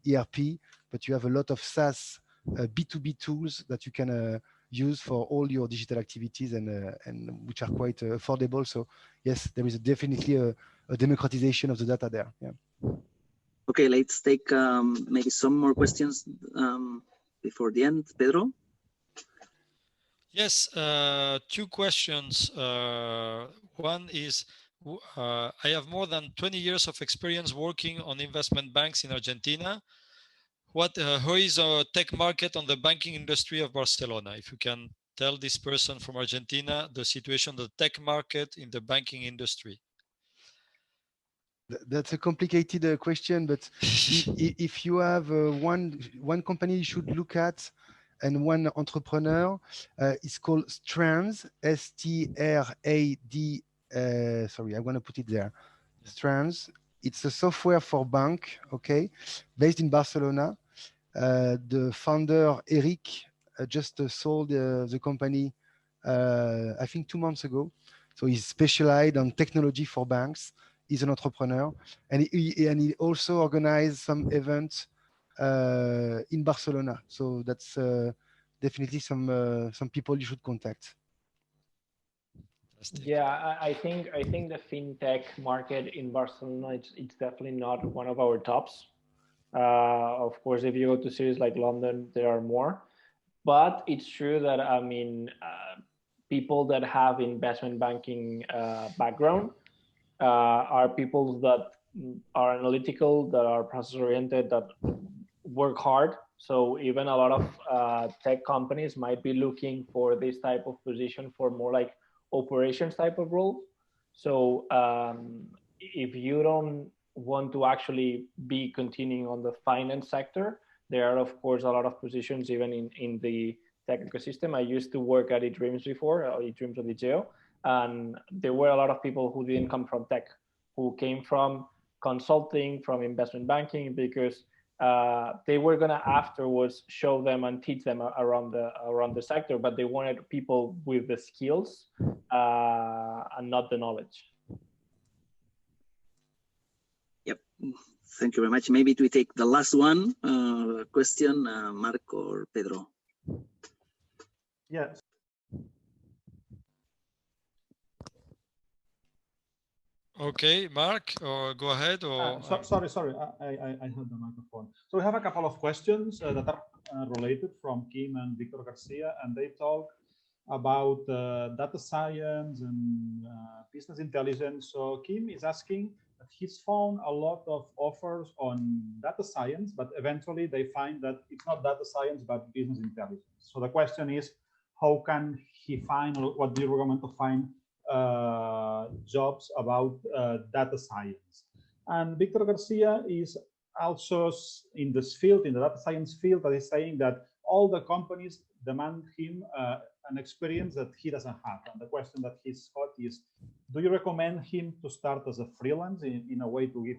ERP, but you have a lot of SaaS B2B tools that you can use for all your digital activities and which are quite affordable. So yes, there is definitely a democratization of the data there. Yeah. Okay, let's take maybe some more questions before the end. Pedro? Yes, two questions. One is, I have more than 20 years of experience working on investment banks in Argentina. How is our tech market on the banking industry of Barcelona? If you can tell this person from Argentina the situation of the tech market in the banking industry. That's a complicated question, but if you have one company you should look at and one entrepreneur, it's called Strands, S-T-R-A-D. Sorry, I'm going to put it there. Strands. It's a software for bank, okay, based in Barcelona. The founder, Eric, just sold the company, I think 2 months ago. So he's specialized on technology for banks. He's an entrepreneur, and he also organized some events in Barcelona. So that's definitely some people you should contact. Yeah, I think the fintech market in Barcelona, it's definitely not one of our tops. Of course, if you go to cities like London, there are more. But it's true that, I mean, people that have investment banking background are people that are analytical, that are process oriented, that work hard. So even a lot of tech companies might be looking for this type of position for more like operations type of role. So if you don't want to actually be continuing on the finance sector, there are of course a lot of positions even in the tech ecosystem. I used to work at eDreams before, eDreams of Liceo, and there were a lot of people who didn't come from tech, who came from consulting, from investment banking, because they were gonna afterwards show them and teach them around the sector, but they wanted people with the skills and not the knowledge. Yep, thank you very much. Maybe we take the last one question, Marc or Pedro. Yes. Okay, Marc, or go ahead. Or sorry, I had the microphone. So we have a couple of questions that are related from Kim and Victor Garcia, and they talk about data science and business intelligence. So Kim is asking that he's found a lot of offers on data science, but eventually they find that it's not data science, but business intelligence. So the question is, how can he find, or what do you recommend to find jobs about data science? And Victor Garcia is also in this field, in the data science field, that is saying that all the companies demand him an experience that he doesn't have. And the question that he's got is, do you recommend him to start as a freelance in a way to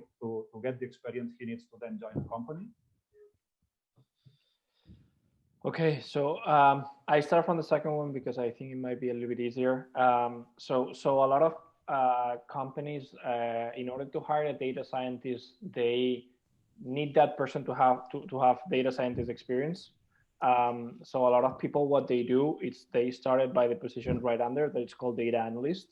get the experience he needs to then join a company? Okay, so I start from the second one because I think it might be a little bit easier. So a lot of companies, in order to hire a data scientist, they need that person to have data scientist experience. So a lot of people, what they do is they started by the position right under that it's called data analyst,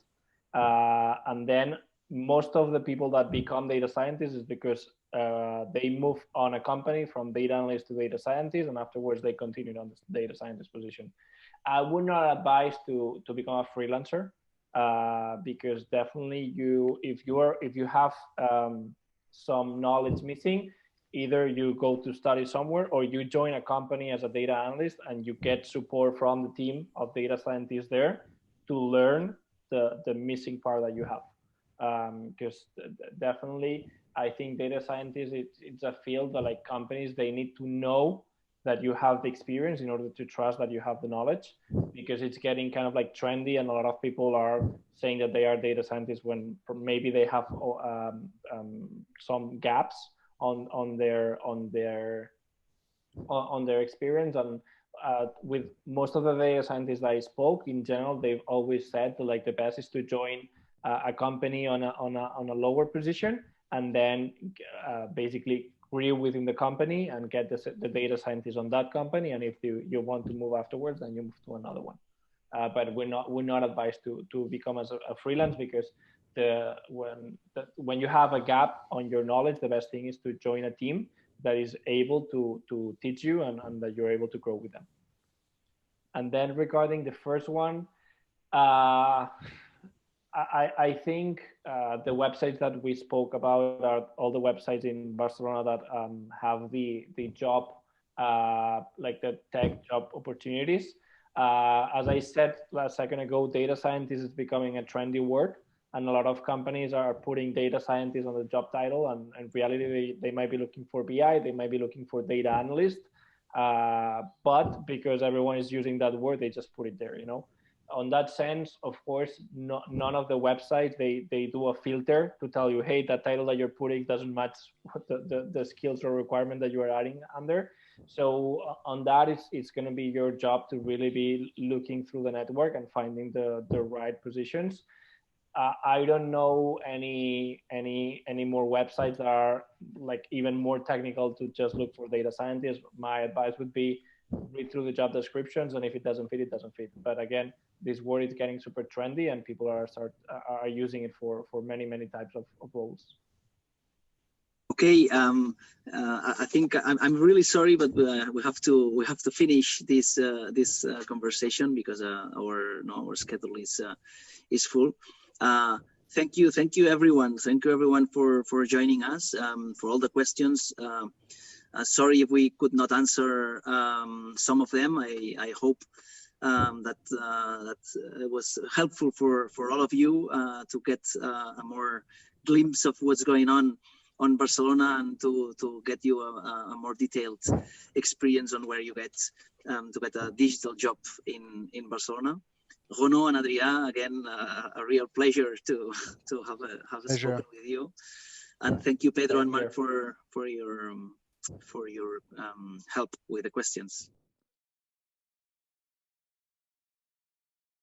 and then most of the people that become data scientists is because they move on a company from data analyst to data scientist, and afterwards they continued on the data scientist position. I would not advise to become a freelancer because definitely if you have some knowledge missing, either you go to study somewhere or you join a company as a data analyst and you get support from the team of data scientists there to learn the missing part that you have. Because definitely I think data scientists, it's a field that like companies, they need to know that you have the experience in order to trust that you have the knowledge, because it's getting kind of like trendy and a lot of people are saying that they are data scientists when maybe they have some gaps on their experience. And with most of the data scientists that I spoke, in general, they've always said that like the best is to join a company on a lower position and then basically career within the company and get the data scientist on that company. And if you want to move afterwards, then you move to another one. But we're not advised to become as a freelance, because when you have a gap on your knowledge, the best thing is to join a team that is able to teach you and that you're able to grow with them. And then regarding the first one, I think the websites that we spoke about are all the websites in Barcelona that have the job, like the tech job opportunities. As I said a second ago, data scientist is becoming a trendy word, and a lot of companies are putting data scientist on the job title, and in reality, they might be looking for BI, they might be looking for data analyst, but because everyone is using that word, they just put it there, you know. On that sense, of course, none of the websites, they do a filter to tell you, hey, that title that you're putting doesn't match what the skills or requirement that you are adding under. So on that, it's going to be your job to really be looking through the network and finding the right positions. I don't know any more websites that are like even more technical to just look for data scientists. My advice would be read through the job descriptions, and if it doesn't fit, it doesn't fit. But again, this word is getting super trendy, and people are using it for many types of roles. Okay, I think I'm really sorry, but we have to finish this conversation because our schedule is full. Thank you everyone. Thank you everyone for joining us, for all the questions. Sorry if we could not answer some of them. I hope that it was helpful for all of you to get a more glimpse of what's going on Barcelona, and to get you a more detailed experience on where you get to get a digital job in Barcelona. Renaud and Adrià, again, a real pleasure to have spoken with you, and thank you, Pedro and Marc, for your help with the questions.